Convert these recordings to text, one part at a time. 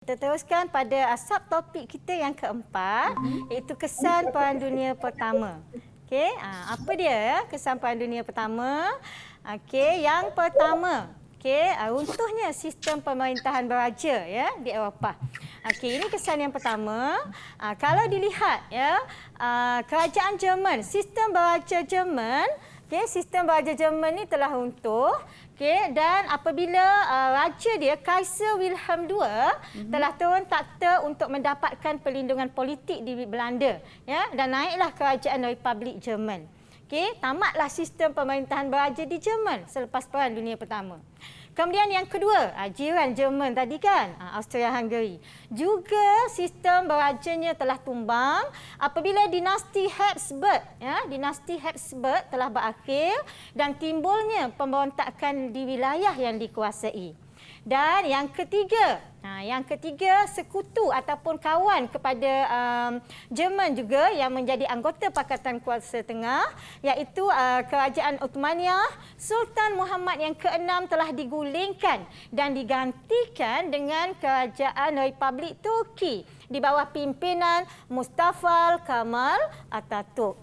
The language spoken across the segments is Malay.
Kita teruskan pada subtopik kita yang keempat, iaitu kesan Perang Dunia Pertama. Okey, apa dia ya kesan Perang Dunia Pertama? Okey, yang pertama, runtuhnya sistem pemerintahan beraja ya di Eropah. Okey, ini kesan yang pertama. Kalau dilihat ya, kerajaan Jerman, sistem beraja Jerman, sistem beraja Jerman ni telah runtuh. Dan apabila raja dia, Kaiser Wilhelm II, telah turun takhta untuk mendapatkan perlindungan politik di Belanda, ya, dan naiklah kerajaan Republik Jerman. Tamatlah sistem pemerintahan beraja di Jerman selepas Perang Dunia Pertama. Kemudian yang kedua, jiran Jerman tadi kan, Austria-Hungary. Juga sistem berajanya telah tumbang apabila dinasti Habsburg, ya, dinasti Habsburg telah berakhir dan timbulnya pemberontakan di wilayah yang dikuasai. Dan yang ketiga, sekutu ataupun kawan kepada Jerman juga yang menjadi anggota Pakatan Kuasa Tengah, iaitu Kerajaan Ottomania, Sultan Muhammad yang ke-6 telah digulingkan dan digantikan dengan Kerajaan Republik Turki di bawah pimpinan Mustafa Kemal Atatürk.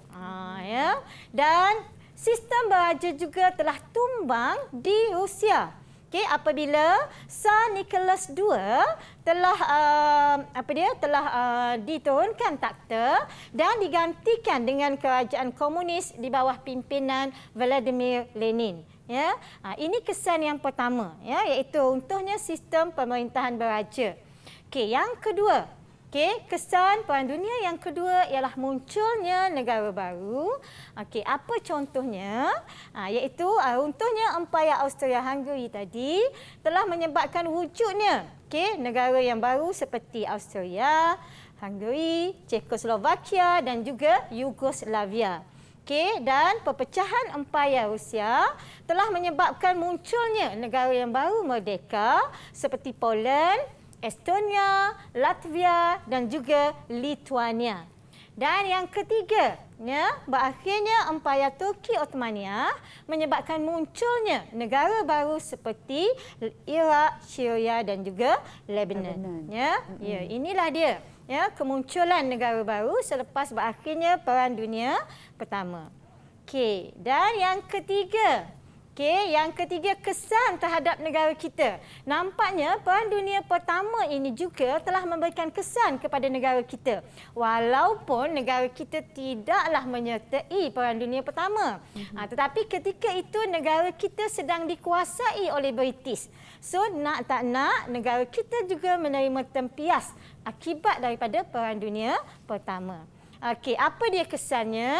Ya. Dan sistem beraja juga telah tumbang di Rusia. Apabila Tsar Nicholas II telah diturunkan takhta dan digantikan dengan kerajaan komunis di bawah pimpinan Vladimir Lenin. Ya, ini kesan yang pertama, ya, iaitu runtuhnya sistem pemerintahan beraja. Yang kedua, kesan Perang Dunia yang kedua ialah munculnya negara baru. Apa contohnya? Iaitu runtuhnya Empayar Austria-Hungary tadi telah menyebabkan wujudnya negara yang baru seperti Austria, Hungary, Czechoslovakia dan juga Yugoslavia. Dan perpecahan Empayar Rusia telah menyebabkan munculnya negara yang baru merdeka seperti Poland, Estonia, Latvia dan juga Lithuania. Dan yang ketiga, ya, berakhirnya Empayar Turki Ottomania menyebabkan munculnya negara baru seperti Iraq, Syria dan juga Lebanon. Ya, inilah dia, ya, kemunculan negara baru selepas berakhirnya Perang Dunia Pertama. Dan yang ketiga, kesan terhadap negara kita. Nampaknya Perang Dunia Pertama ini juga telah memberikan kesan kepada negara kita. Walaupun negara kita tidaklah menyertai Perang Dunia Pertama. Tetapi ketika itu negara kita sedang dikuasai oleh British. So nak tak nak, negara kita juga menerima tempias akibat daripada Perang Dunia Pertama. Apa dia kesannya?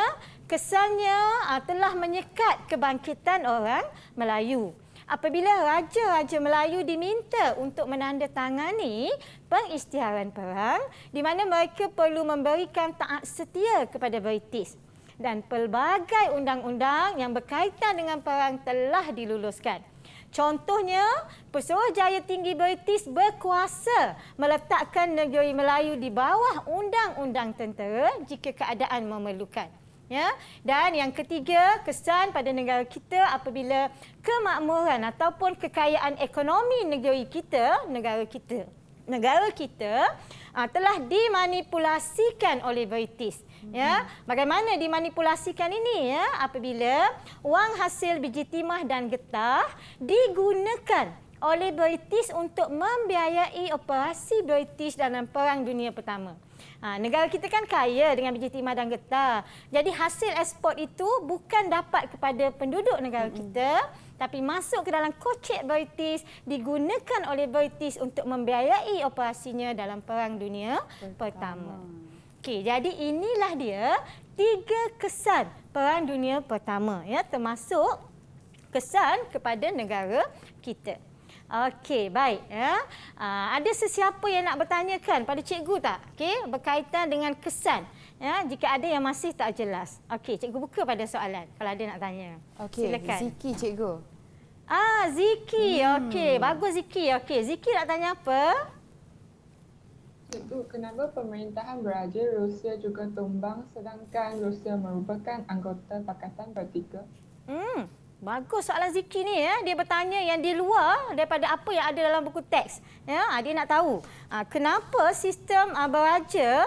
Kesannya telah menyekat kebangkitan orang Melayu. Apabila raja-raja Melayu diminta untuk menandatangani pengisytiharan perang di mana mereka perlu memberikan taat setia kepada British. Dan pelbagai undang-undang yang berkaitan dengan perang telah diluluskan. Contohnya, Pesuruhjaya Tinggi British berkuasa meletakkan negeri Melayu di bawah undang-undang tentera jika keadaan memerlukan. Ya. Dan yang ketiga, kesan pada negara kita apabila kemakmuran ataupun kekayaan ekonomi negara kita telah dimanipulasikan oleh British. Ya, bagaimana dimanipulasikan ini? Ya, apabila wang hasil biji timah dan getah digunakan oleh British untuk membiayai operasi British dalam Perang Dunia Pertama. Negara kita kan kaya dengan biji timah dan getah. Jadi hasil ekspor itu bukan dapat kepada penduduk negara kita, tapi masuk ke dalam kocek British, digunakan oleh British untuk membiayai operasinya dalam Perang Dunia Pertama. Jadi inilah dia 3 kesan Perang Dunia Pertama, ya, termasuk kesan kepada negara kita. Baik. Ya. Ada sesiapa yang nak bertanyakan pada cikgu tak? Berkaitan dengan kesan. Ya, jika ada yang masih tak jelas. Cikgu buka pada soalan kalau ada nak tanya. Silakan. Ziki, cikgu. Ziki. Bagus Ziki. Ziki nak tanya apa? Cikgu, kenapa pemerintahan beraja Rusia juga tumbang sedangkan Rusia merupakan anggota Pakatan Bertiga? Bagus soalan Ziki ni ya. Dia bertanya yang di luar daripada apa yang ada dalam buku teks. Ya, dia nak tahu kenapa sistem beraja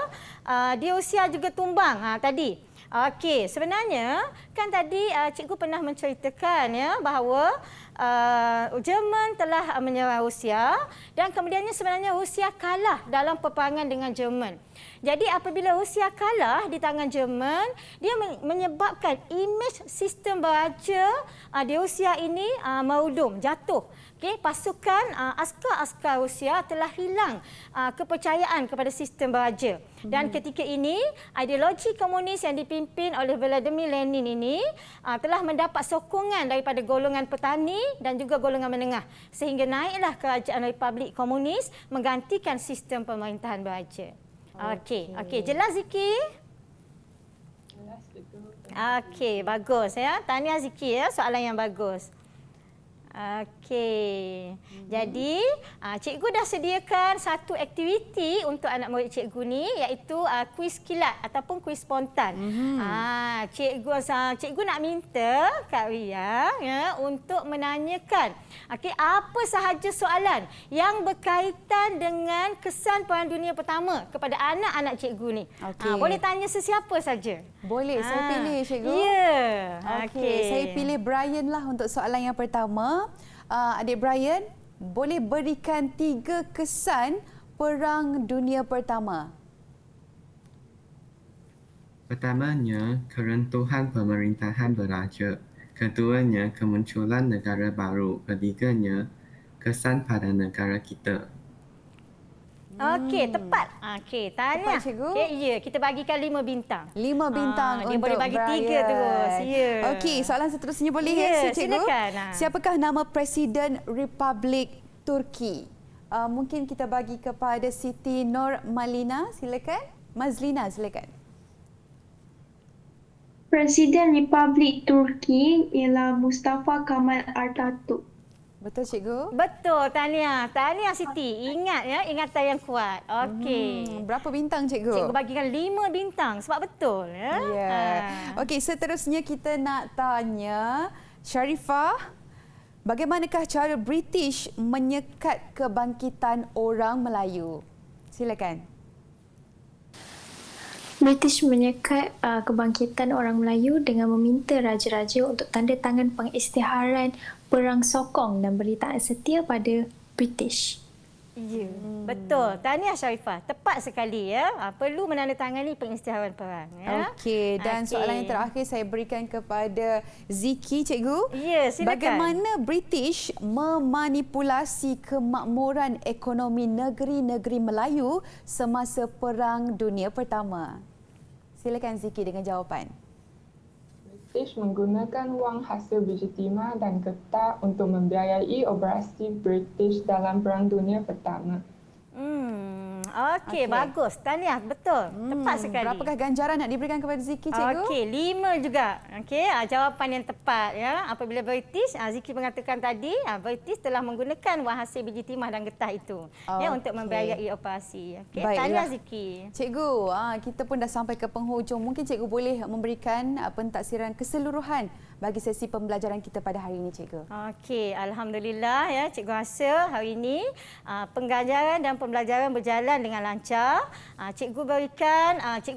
di usia juga tumbang tadi. Okey, sebenarnya kan tadi cikgu pernah menceritakan ya bahawa Jerman telah menyerang Rusia dan kemudiannya sebenarnya Rusia kalah dalam peperangan dengan Jerman. Jadi apabila Rusia kalah di tangan Jerman, dia menyebabkan imej sistem beraja di Rusia ini merudum, jatuh. Okey, pasukan askar-askar Rusia telah hilang kepercayaan kepada sistem beraja. Dan ketika ini, ideologi komunis yang dipimpin oleh Vladimir Lenin ini telah mendapat sokongan daripada golongan petani dan juga golongan menengah. Sehingga naiklah kerajaan Republik Komunis menggantikan sistem pemerintahan beraja. Okey, jelas Ziki? Jelas cikgu. Okey, bagus ya. Tahniah Ziki ya, soalan yang bagus. Okey. Jadi, cikgu dah sediakan satu aktiviti untuk anak murid cikgu ni iaitu kuis kilat ataupun kuis spontan. Cikgu nak minta Kak Ria ya untuk menanyakan apa sahaja soalan yang berkaitan dengan kesan Perang Dunia Pertama kepada anak-anak cikgu ni. Boleh tanya sesiapa saja. Boleh, saya pilih cikgu. Ya. Okey, saya pilih Brian lah untuk soalan yang pertama. Adik Brian, boleh berikan 3 kesan Perang Dunia Pertama? Pertamanya, keruntuhan pemerintahan beraja. Keduanya, kemunculan negara baru. Ketiganya, kesan pada negara kita. Okey, tepat. Okey, tanya. Tepat, cikgu. Okey, ya, kita bagikan 5 bintang. 5 bintang dia untuk boleh bagi Brian. 3 terus. Ya. Okey, soalan seterusnya boleh Ya, cikgu? silakan. Siapakah nama Presiden Republik Turki? Mungkin kita bagi kepada Siti Nur Malina, silakan. Mazlina, silakan. Presiden Republik Turki ialah Mustafa Kemal Atatürk. Betul cikgu? Betul, tahniah. Tahniah Siti. Ingat ya, ingatan yang kuat. Okey. Berapa bintang cikgu? Cikgu bagikan 5 bintang sebab betul ya. Ya. Okey, seterusnya kita nak tanya Sharifah, bagaimanakah cara British menyekat kebangkitan orang Melayu? Silakan. British menyekat kebangkitan orang Melayu dengan meminta raja-raja untuk tanda tangan pengisytiharan perang sokong dan beri taat setia pada British. Ya, betul. Tahniah Sharifah. Tepat sekali ya. Perlu menandatangani pengisytiharan perang ya. Okey, dan soalan yang terakhir saya berikan kepada Ziki, cikgu. Ya, silakan. Bagaimana British memanipulasi kemakmuran ekonomi negeri-negeri Melayu semasa Perang Dunia Pertama? Silakan Ziki dengan jawapan. British menggunakan wang hasil biji timah dan getah untuk membiayai operasi British dalam Perang Dunia Pertama. Okey, bagus. Tahniah, betul. Tepat sekali. Berapakah ganjaran nak diberikan kepada Ziki, cikgu? Okey, 5 juga. Okey, jawapan yang tepat ya. Apabila British, Ziki mengatakan tadi, British telah menggunakan wang hasil biji timah dan getah itu ya untuk membiayai operasi. Okey, tahniah Ziki. Cikgu, kita pun dah sampai ke penghujung. Mungkin cikgu boleh memberikan pentaksiran keseluruhan bagi sesi pembelajaran kita pada hari ini, cikgu. Okey, alhamdulillah ya, cikgu rasa hari ini pengajaran dan pembelajaran berjalan dengan lancar. Cikgu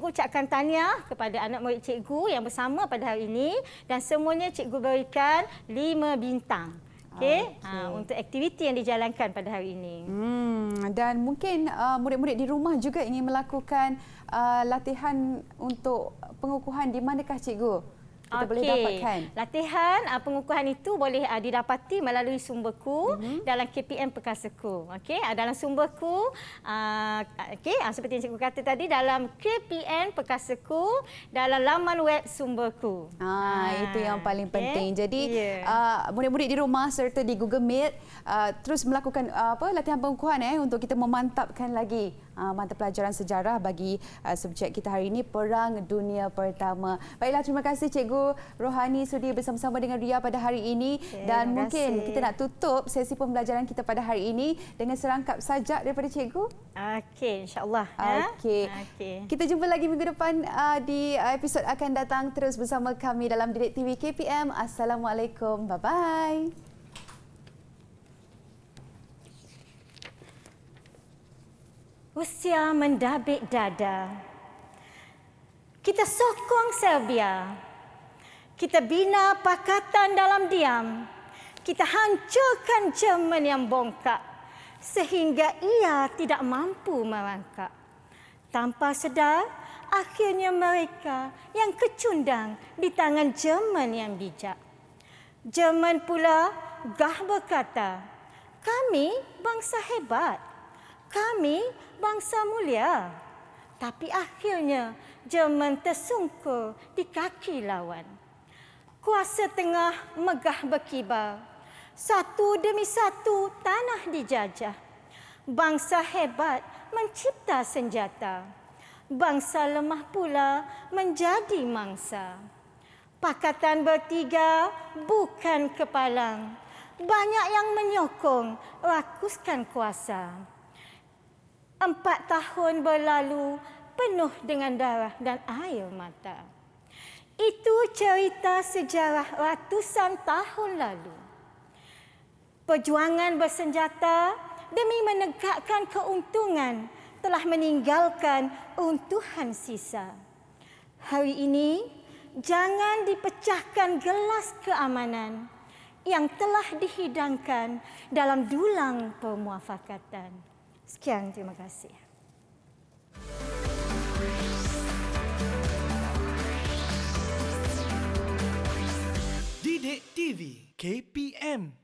ucapkan tahniah kepada anak murid cikgu yang bersama pada hari ini dan semuanya cikgu berikan 5 bintang. Okey, untuk aktiviti yang dijalankan pada hari ini. Dan mungkin murid-murid di rumah juga ingin melakukan latihan untuk pengukuhan. Di manakah cikgu kita boleh dapatkan? Latihan pengukuhan itu boleh didapati melalui sumberku dalam KPM Perkasaku. Okey, dalam sumberku seperti yang cikgu kata tadi, dalam KPM Perkasaku, dalam laman web sumberku. Itu yang paling penting. Jadi murid-murid di rumah serta di Google Meet terus melakukan latihan pengukuhan untuk kita memantapkan lagi mata pelajaran sejarah bagi subjek kita hari ini, Perang Dunia Pertama. Baiklah, terima kasih cikgu Cikgu Rohani sudi bersama-sama dengan Ria pada hari ini. Dan terima mungkin kasih. kita nak tutup sesi pembelajaran kita pada hari ini dengan serangkap sajak daripada Cikgu. Okey, insya-Allah. Ya? Okey. Okey. Kita jumpa lagi minggu depan di episod akan datang. Terus bersama kami dalam Didik TV KPM. Assalamualaikum. Bye-bye. Usia mendabik dada. Kita sokong Serbia. Kita bina pakatan dalam diam. Kita hancurkan Jerman yang bongkak sehingga ia tidak mampu merangkak. Tanpa sedar, akhirnya mereka yang kecundang di tangan Jerman yang bijak. Jerman pula gah berkata, kami bangsa hebat. Kami bangsa mulia. Tapi akhirnya Jerman tersungkur di kaki lawan. Kuasa tengah megah berkibar. Satu demi satu tanah dijajah. Bangsa hebat mencipta senjata. Bangsa lemah pula menjadi mangsa. Pakatan bertiga bukan kepalang. Banyak yang menyokong rakuskan kuasa. 4 tahun berlalu penuh dengan darah dan air mata. Itu cerita sejarah ratusan tahun lalu. Perjuangan bersenjata demi menegakkan keuntungan telah meninggalkan runtuhan sisa. Hari ini, jangan dipecahkan gelas keamanan yang telah dihidangkan dalam dulang permuafakatan. Sekian, terima kasih. Didik TV KPM